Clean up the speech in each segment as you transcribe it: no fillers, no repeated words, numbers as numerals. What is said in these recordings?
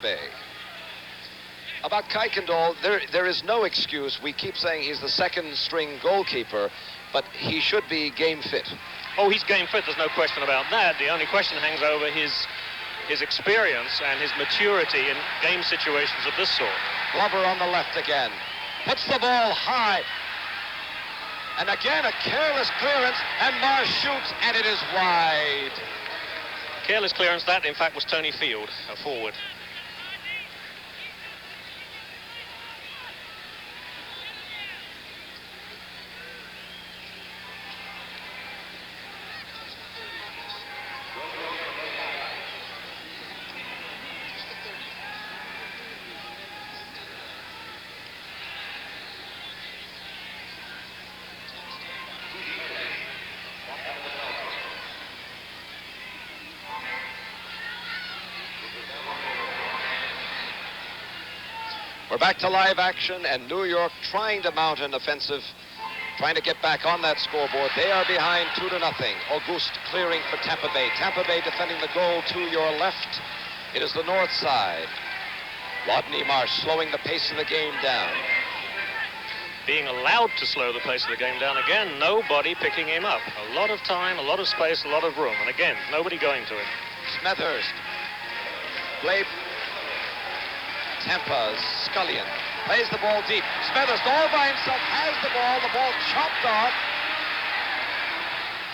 Bay. About Kuykendall, there is no excuse. We keep saying he's the second-string goalkeeper, but he should be game fit. Oh, he's game fit, there's no question about that. The only question hangs over his experience and his maturity in game situations of this sort. Glover on the left again. Puts the ball high. And again, a careless clearance, and Marsh shoots, and it is wide. Careless clearance, that in fact was Tony Field, a forward. We're back to live action, and New York trying to mount an offensive, trying to get back on that scoreboard. They are behind 2-0. Auguste clearing for Tampa Bay. Tampa Bay defending the goal to your left. It is the north side. Rodney Marsh slowing the pace of the game down. Being allowed to slow the pace of the game down again, nobody picking him up. A lot of time, a lot of space, a lot of room, and again, nobody going to him. Smethurst. Play. Tampa, Scullion plays the ball deep. Smethurst all by himself has the ball chopped off.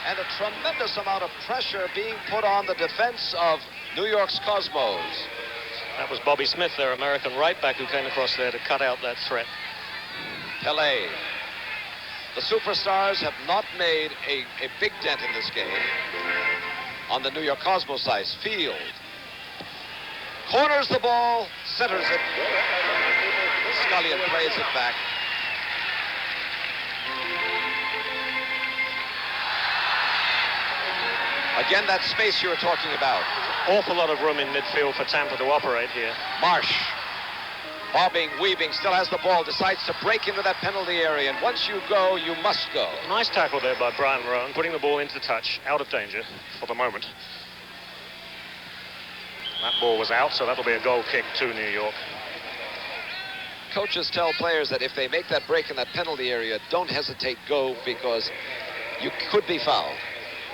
And a tremendous amount of pressure being put on the defense of New York's Cosmos. That was Bobby Smith, their American right back, who came across there to cut out that threat. Pelé. The superstars have not made a big dent in this game. On the New York Cosmos side, Field corners the ball, centers it. Scullion plays it back. Again, that space you were talking about. Awful lot of room in midfield for Tampa to operate here. Marsh, bobbing, weaving, still has the ball, decides to break into that penalty area, and once you go, you must go. Nice tackle there by Brian Rowan, putting the ball into touch, out of danger for the moment. That ball was out, so that'll be a goal kick to New York. Coaches tell players that if they make that break in that penalty area, don't hesitate, go, because you could be fouled.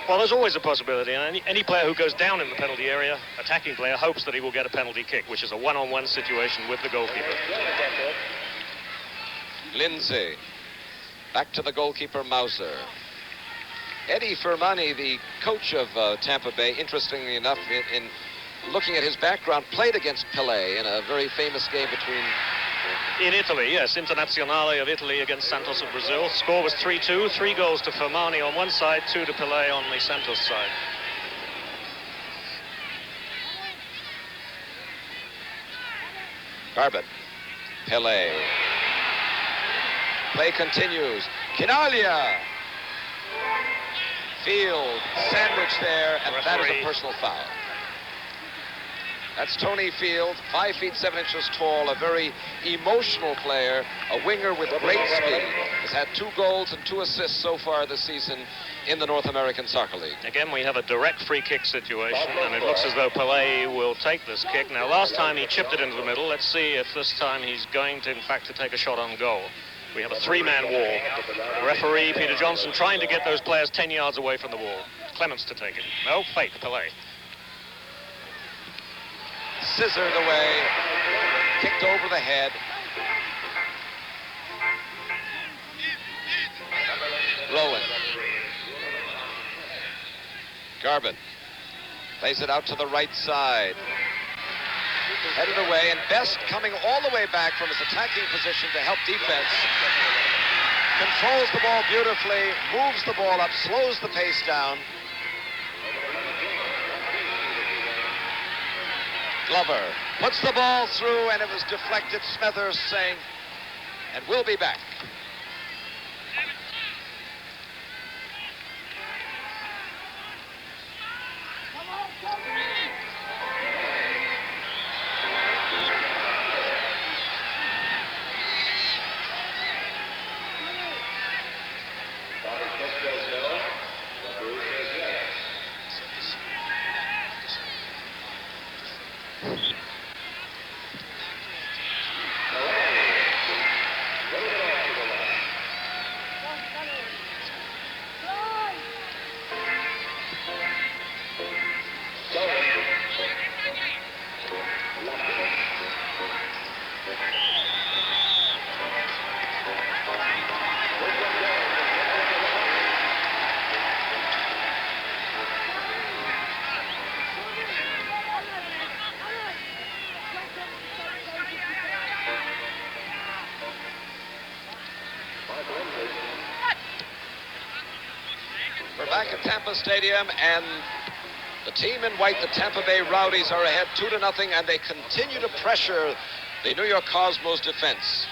Well, there's always a possibility, and any player who goes down in the penalty area, attacking player, hopes that he will get a penalty kick, which is a one-on-one situation with the goalkeeper. Lindsay. Back to the goalkeeper, Mauser. Eddie Firmani, the coach of Tampa Bay, interestingly enough, in looking at his background, played against Pelé in a very famous game between... In Italy, yes, Internazionale of Italy against Santos of Brazil. Score was 3-2, 3 goals to Firmani on one side, 2 to Pelé on the Santos side. Garbett. Pelé. Play continues. Quinaglia. Field sandwich there, and that is a personal foul. That's Tony Field, 5 feet 7 inches tall, a very emotional player, a winger with great speed. Has had 2 goals and 2 assists so far this season in the North American Soccer League. Again, we have a direct free kick situation, and it looks as though Pelé will take this kick. Now, last time he chipped it into the middle. Let's see if this time he's going to, in fact, to take a shot on goal. We have a 3-man wall. The referee, Peter Johnson, trying to get those players 10 yards away from the wall. Clements to take it. No, fake, Pelé. Scissored away, kicked over the head. Lowen. Garbett plays it out to the right side. Headed away, and Best coming all the way back from his attacking position to help defense. Controls the ball beautifully, moves the ball up, slows the pace down. Glover puts the ball through, and it was deflected. Smethurst saying, and we'll be back. at Tampa Stadium, and the team in white, the Tampa Bay Rowdies, are ahead 2-0, and they continue to pressure the New York Cosmos defense.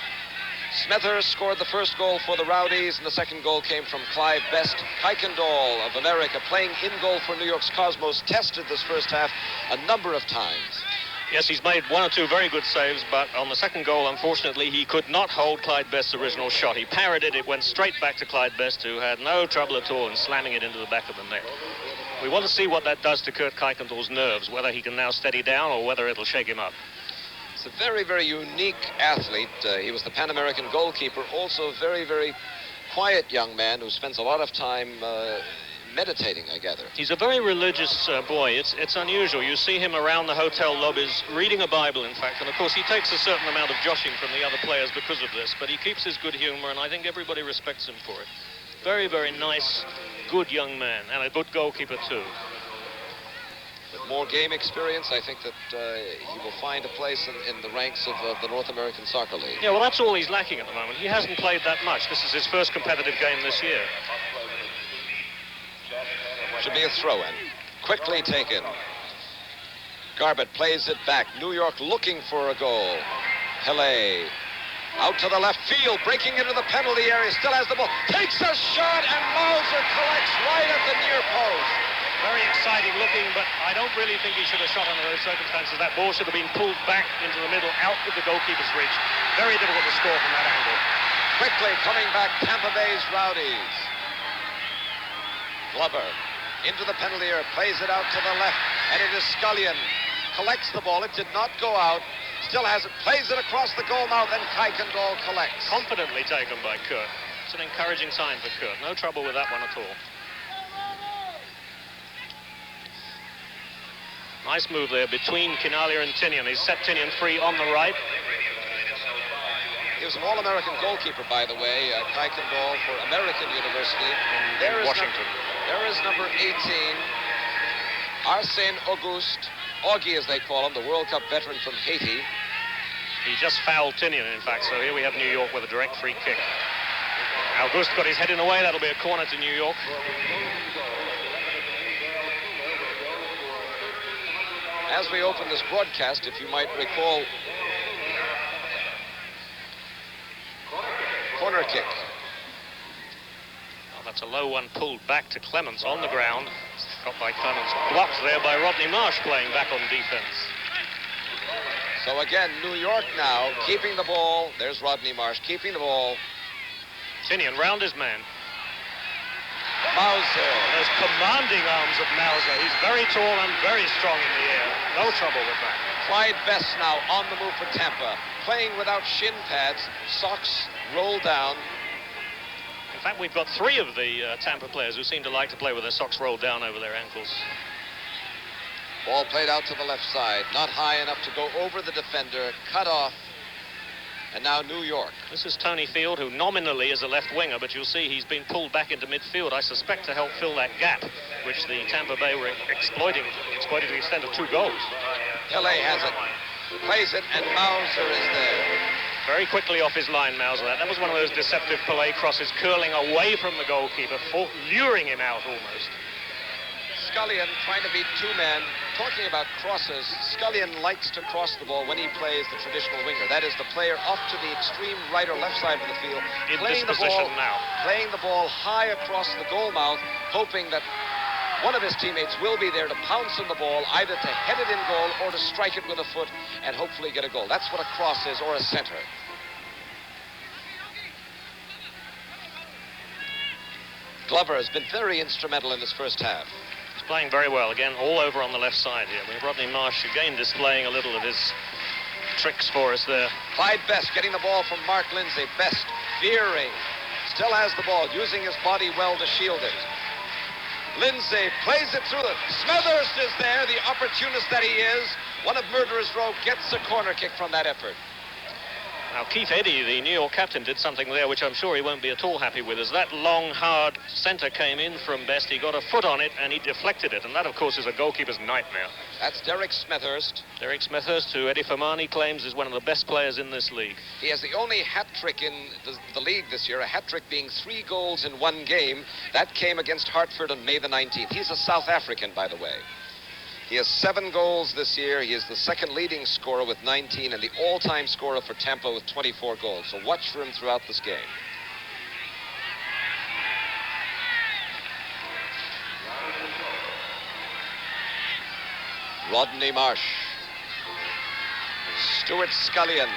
Smethurst scored the first goal for the Rowdies, and the second goal came from Clive Best. Kuykendall of America, playing in goal for New York's Cosmos, tested this first half a number of times. Yes, he's made one or two very good saves, but on the second goal, unfortunately, he could not hold Clyde Best's original shot. He parried it, it went straight back to Clyde Best, who had no trouble at all in slamming it into the back of the net. We want to see what that does to Kurt Kuykendall's nerves, whether he can now steady down or whether it'll shake him up. He's a very, very unique athlete. He was the Pan American goalkeeper, also a very, very quiet young man who spends a lot of time meditating, I gather. He's a very religious boy. It's unusual. You see him around the hotel lobbies reading a Bible, in fact, and of course he takes a certain amount of joshing from the other players because of this, but he keeps his good humor, and I think everybody respects him for it. Very, very nice, good young man, and a good goalkeeper too. With more game experience, I think that he will find a place in the ranks of the North American Soccer League. Yeah, well, that's all he's lacking at the moment. He hasn't played that much. This is his first competitive game this year. Should be a throw-in. Quickly taken. Garbutt plays it back. New York looking for a goal. Pele out to the left field, breaking into the penalty area, still has the ball. Takes a shot, and Mauser collects right at the near post. Very exciting looking, but I don't really think he should have shot under those circumstances. That ball should have been pulled back into the middle, out of the goalkeeper's reach. Very difficult to score from that angle. Quickly coming back, Tampa Bay's Rowdies. Glover into the penalty area, plays it out to the left, and it is Scullion. Collects the ball, it did not go out. Still has it, plays it across the goal mouth, and Kuykendall collects. Confidently taken by Kurt. It's an encouraging sign for Kurt. No trouble with that one at all. Nice move there between Kinalia and Tinian. He's set Tinian free on the right. He was an All-American goalkeeper, by the way, Kuykendall for American University. In Washington. There is number 18, Arsène Auguste, Augie as they call him, the World Cup veteran from Haiti. He just fouled Tinian, in fact, so here we have New York with a direct free kick. Auguste got his head in the way. That'll be a corner to New York. As we open this broadcast, if you might recall, corner kick. Oh, that's a low one pulled back to Clements on the ground. Got by Clements. Blocked there by Rodney Marsh playing back on defense. So again, New York now keeping the ball. There's Rodney Marsh keeping the ball. Tinian round his man. Mauser. Those commanding arms of Mauser. He's very tall and very strong in the air. No trouble with that. Clyde Best now on the move for Tampa. Playing without shin pads. Socks rolled down. In fact, we've got three of the Tampa players who seem to like to play with their socks rolled down over their ankles. Ball played out to the left side. Not high enough to go over the defender. Cut off. And now New York. This is Tony Field, who nominally is a left winger, but you'll see he's been pulled back into midfield, I suspect, to help fill that gap, which the Tampa Bay were exploiting to the extent of 2 goals. Pele has it. Plays it, and Mauser is there. Very quickly off his line, Mauser. That was one of those deceptive Pele crosses, curling away from the goalkeeper, luring him out almost. Scullion trying to beat 2 men. Talking about crosses, Scullion likes to cross the ball when he plays the traditional winger. That is the player off to the extreme right or left side of the field. Playing the ball high across the goal mouth, hoping that one of his teammates will be there to pounce on the ball, either to head it in goal or to strike it with a foot and hopefully get a goal. That's what a cross is, or a center. Glover has been very instrumental in this first half. Playing very well, again, all over on the left side here. We have Rodney Marsh again displaying a little of his tricks for us there. Clyde Best getting the ball from Mark Lindsay. Best veering, still has the ball, using his body well to shield it. Lindsay plays it through it. Smethurst is there, the opportunist that he is. One of Murderer's Row gets a corner kick from that effort. Now, Keith Eddy, the New York captain, did something there which I'm sure he won't be at all happy with. As that long, hard centre came in from Best, he got a foot on it and he deflected it. And that, of course, is a goalkeeper's nightmare. That's Derek Smethurst. Derek Smethurst, who Eddie Fermani claims is one of the best players in this league. He has the only hat trick in the league this year, a hat trick being 3 goals in 1 game. That came against Hartford on May the 19th. He's a South African, by the way. He has 7 goals this year. He is the second leading scorer with 19 and the all-time scorer for Tampa with 24 goals. So watch for him throughout this game. Rodney Marsh. Stuart Scullion.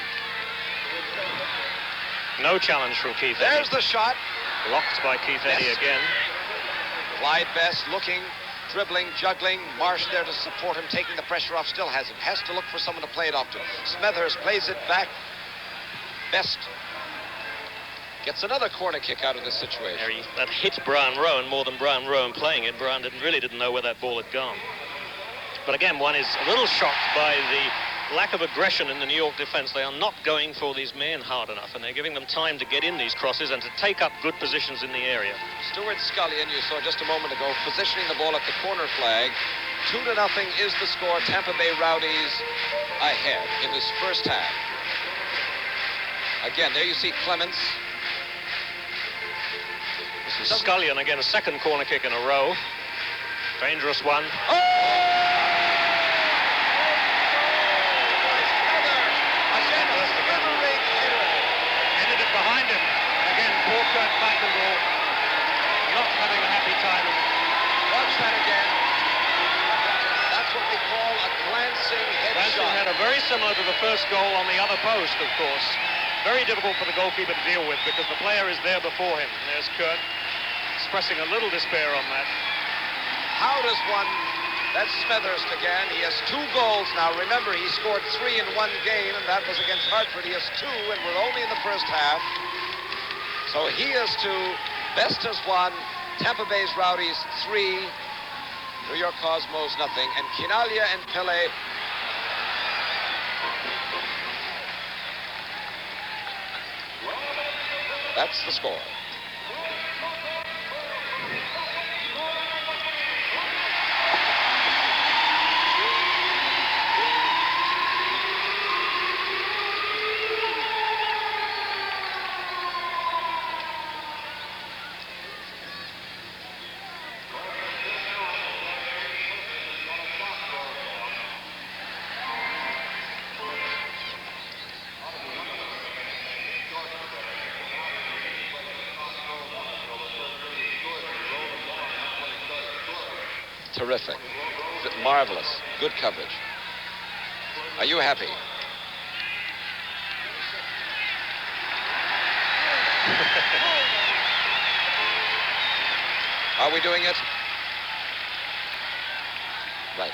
No challenge from Keith Eddy. There's the shot. Blocked by Keith Eddy again. Clyde Best looking, dribbling, juggling. Marsh there to support him, taking the pressure off. Still has it. Has to look for someone to play it off to. Smethurst plays it back. Best gets another corner kick out of this situation. That hit Brian Rowan more than Brian Rowan playing it. Brian really didn't know where that ball had gone. But again, one is a little shocked by the lack of aggression in the New York defense. They are not going for these men hard enough, and they're giving them time to get in these crosses and to take up good positions in the area. Stuart Scullion, you saw just a moment ago, positioning the ball at the corner flag. 2-0 is the score. Tampa Bay Rowdies ahead in this first half. Again, there you see Clements. This is Scullion again, a second corner kick in a row. Dangerous one. Oh! Behind him. Again, poor Kurt Blackendall not having a happy time. Watch that again. That's what we call a glancing headshot. Glancing had a very similar to the first goal on the other post, of course. Very difficult for the goalkeeper to deal with because the player is there before him. There's Kurt expressing a little despair on that. How does one... That's Smethurst again. He has 2 goals now. Remember, he scored 3 in 1 game, and that was against Hartford. He has 2, and we're only in the first half. So he has 2. Best has 1. Tampa Bay's Rowdies 3. New York Cosmos nothing. And Quinalia and Pele. That's the score. Terrific. Marvelous. Good coverage. Are you happy? Are we doing it? Right.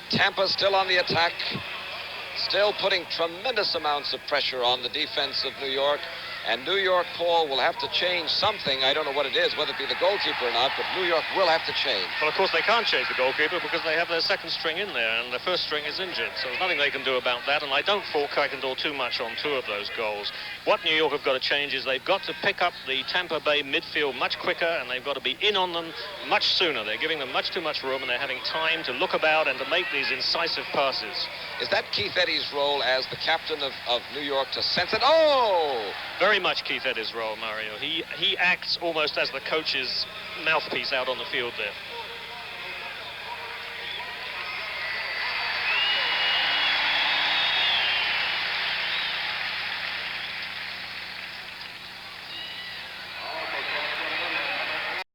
Tampa still on the attack. Still putting tremendous amounts of pressure on the defense of New York. And New York, Paul, will have to change something. I don't know what it is, whether it be the goalkeeper or not, but New York will have to change. Well, of course, they can't change the goalkeeper because they have their second string in there, and the first string is injured. So there's nothing they can do about that, and I don't fault Kuykendall too much on 2 of those goals. What New York have got to change is they've got to pick up the Tampa Bay midfield much quicker, and they've got to be in on them much sooner. They're giving them much too much room, and they're having time to look about and to make these incisive passes. Is that Keith Eddy's role as the captain of New York to sense it? Oh! Very much Keith Eddy's role, Mario. He acts almost as the coach's mouthpiece out on the field there.